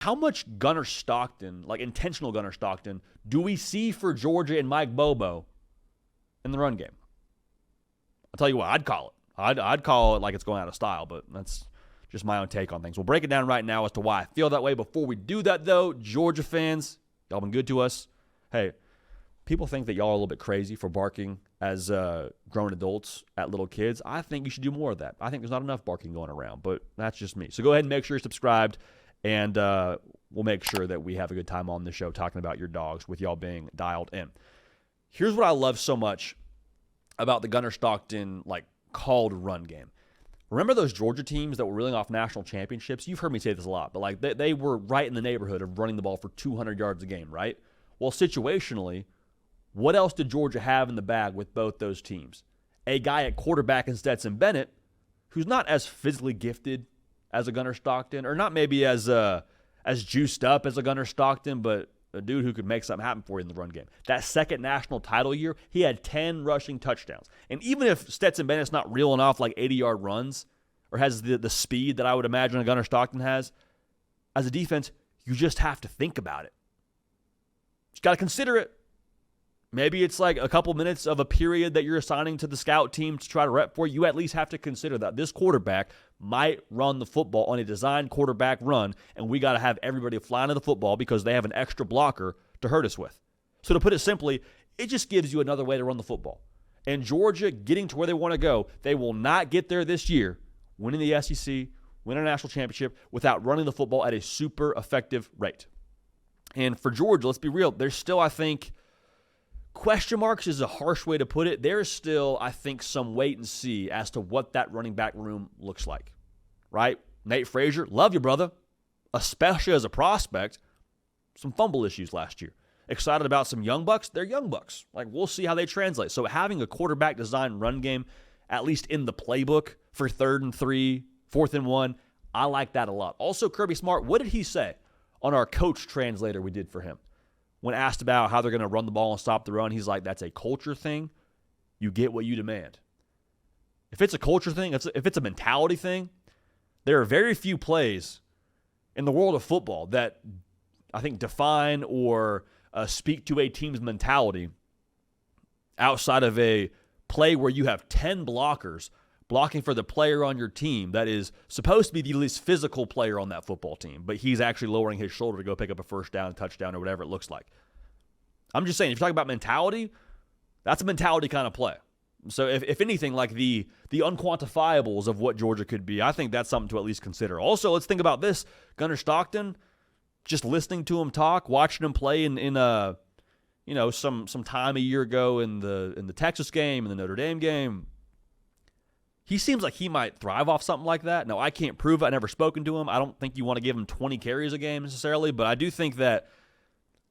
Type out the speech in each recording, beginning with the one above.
how much Gunner Stockton, like intentional Gunner Stockton, do we see for Georgia and Mike Bobo in the run game? I'll tell you what, I'd call it. I'd call it like it's going out of style, but that's just my own take on things. We'll break it down right now as to why I feel that way. Before we do that, though, Georgia fans, y'all been good to us. Hey, people think that y'all are a little bit crazy for barking as grown adults at little kids. I think you should do more of that. I think there's not enough barking going around, but that's just me. So go ahead and make sure you're subscribed, and we'll make sure that we have a good time on the show talking about your dogs with y'all being dialed in. Here's what I love so much about the Gunner Stockton called run game. Remember those Georgia teams that were reeling off national championships? You've heard me say this a lot, but they were right in the neighborhood of running the ball for 200 yards a game, right? Well, situationally, what else did Georgia have in the bag with both those teams? A guy at quarterback in Stetson Bennett, who's not as physically gifted as a Gunner Stockton, or not maybe as juiced up as a Gunner Stockton, but a dude who could make something happen for you in the run game. That second national title year, he had 10 rushing touchdowns. And even if Stetson Bennett's not reeling off 80-yard runs or has the speed that I would imagine a Gunner Stockton has, as a defense, you just have to think about it. You got to consider it. Maybe it's a couple minutes of a period that you're assigning to the scout team to try to rep for. You at least have to consider that this quarterback might run the football on a designed quarterback run, and we got to have everybody flying to the football because they have an extra blocker to hurt us with. So to put it simply, it just gives you another way to run the football. And Georgia getting to where they want to go, they will not get there this year, winning the SEC, winning a national championship, without running the football at a super effective rate. And for Georgia, let's be real, there's still, I think, question marks is a harsh way to put it. There's still, I think, some wait and see as to what that running back room looks like, right? Nate Frazier, love you, brother, especially as a prospect. Some fumble issues last year. Excited about some young bucks? They're young bucks. We'll see how they translate. So having a quarterback-designed run game, at least in the playbook for 3rd and 3, 4th and 1, I like that a lot. Also, Kirby Smart, what did he say on our coach translator we did for him? When asked about how they're going to run the ball and stop the run, he's like, that's a culture thing. You get what you demand. If it's a culture thing, if it's a mentality thing, there are very few plays in the world of football that I think define or speak to a team's mentality outside of a play where you have 10 blockers blocking for the player on your team that is supposed to be the least physical player on that football team, but he's actually lowering his shoulder to go pick up a first down, touchdown, or whatever it looks like. I'm just saying, if you're talking about mentality, that's a mentality kind of play. So if anything, the unquantifiables of what Georgia could be, I think that's something to at least consider. Also, let's think about this. Gunner Stockton, just listening to him talk, watching him play in some time a year ago in the Texas game, in the Notre Dame game, he seems like he might thrive off something like that. Now, I can't prove it. I've never spoken to him. I don't think you want to give him 20 carries a game necessarily, but I do think that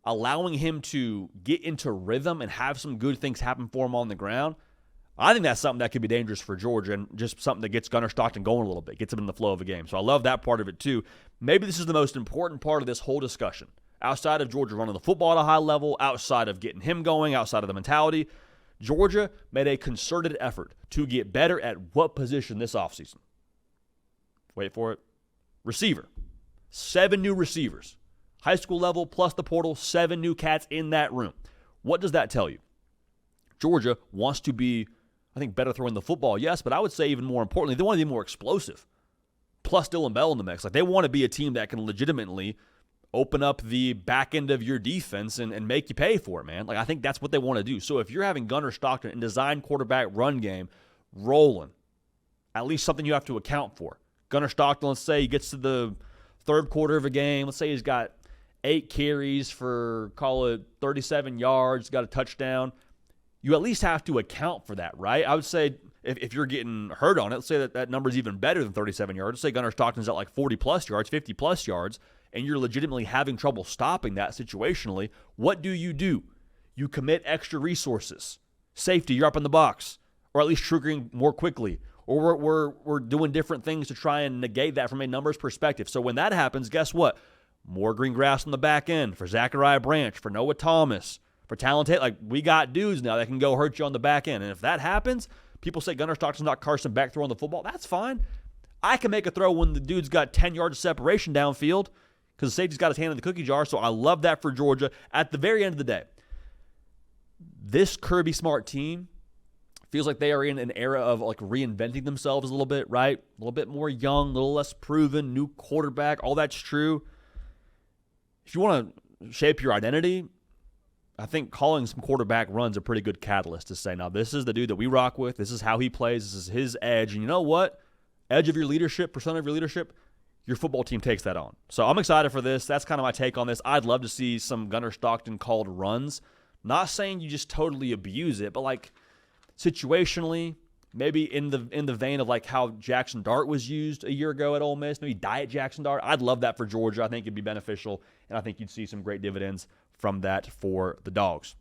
allowing him to get into rhythm and have some good things happen for him on the ground, I think that's something that could be dangerous for Georgia and just something that gets Gunner Stockton going a little bit, gets him in the flow of a game. So I love that part of it too. Maybe this is the most important part of this whole discussion. Outside of Georgia running the football at a high level, outside of getting him going, outside of the mentality, Georgia made a concerted effort to get better at what position this offseason? Wait for it. Receiver. 7 new receivers. High school level plus the portal, 7 new cats in that room. What does that tell you? Georgia wants to be, I think, better throwing the football, yes, but I would say even more importantly, they want to be more explosive. Plus Dylan Bell in the mix. They want to be a team that can legitimately open up the back end of your defense and make you pay for it, man. I think that's what they want to do. So if you're having Gunner Stockton and design quarterback run game rolling, at least something you have to account for. Gunner Stockton, let's say he gets to the 3rd quarter of a game. Let's say he's got 8 carries for, call it 37 yards, got a touchdown. You at least have to account for that, right? I would say if you're getting hurt on it, let's say that number is even better than 37 yards. Let's say Gunner Stockton's at 40-plus yards, 50-plus yards, and you're legitimately having trouble stopping that situationally. What do? You commit extra resources. Safety, you're up in the box, or at least triggering more quickly, or we're doing different things to try and negate that from a numbers perspective. So when that happens, guess what? More green grass on the back end for Zachariah Branch, for Noah Thomas, for talented. We got dudes now that can go hurt you on the back end. And if that happens, people say Gunner Stockton's not Carson Beck throwing the football. That's fine. I can make a throw when the dude's got 10 yards of separation downfield. because the safety's got his hand in the cookie jar. So I love that for Georgia. At the very end of the day, this Kirby Smart team feels like they are in an era of like reinventing themselves a little bit, right? A little bit more young, a little less proven, new quarterback, all that's true. If you want to shape your identity, I think calling some quarterback runs a pretty good catalyst to say, now, this is the dude that we rock with. This is how he plays. This is his edge. And you know what? Edge of your leadership, persona of your leadership, your football team takes that on. So I'm excited for this. That's kind of my take on this. I'd love to see some Gunner Stockton called runs. Not saying you just totally abuse it, but like situationally, maybe in the vein of like how Jackson Dart was used a year ago at Ole Miss, maybe diet Jackson Dart. I'd love that for Georgia. I think it'd be beneficial, and I think you'd see some great dividends from that for the Dogs.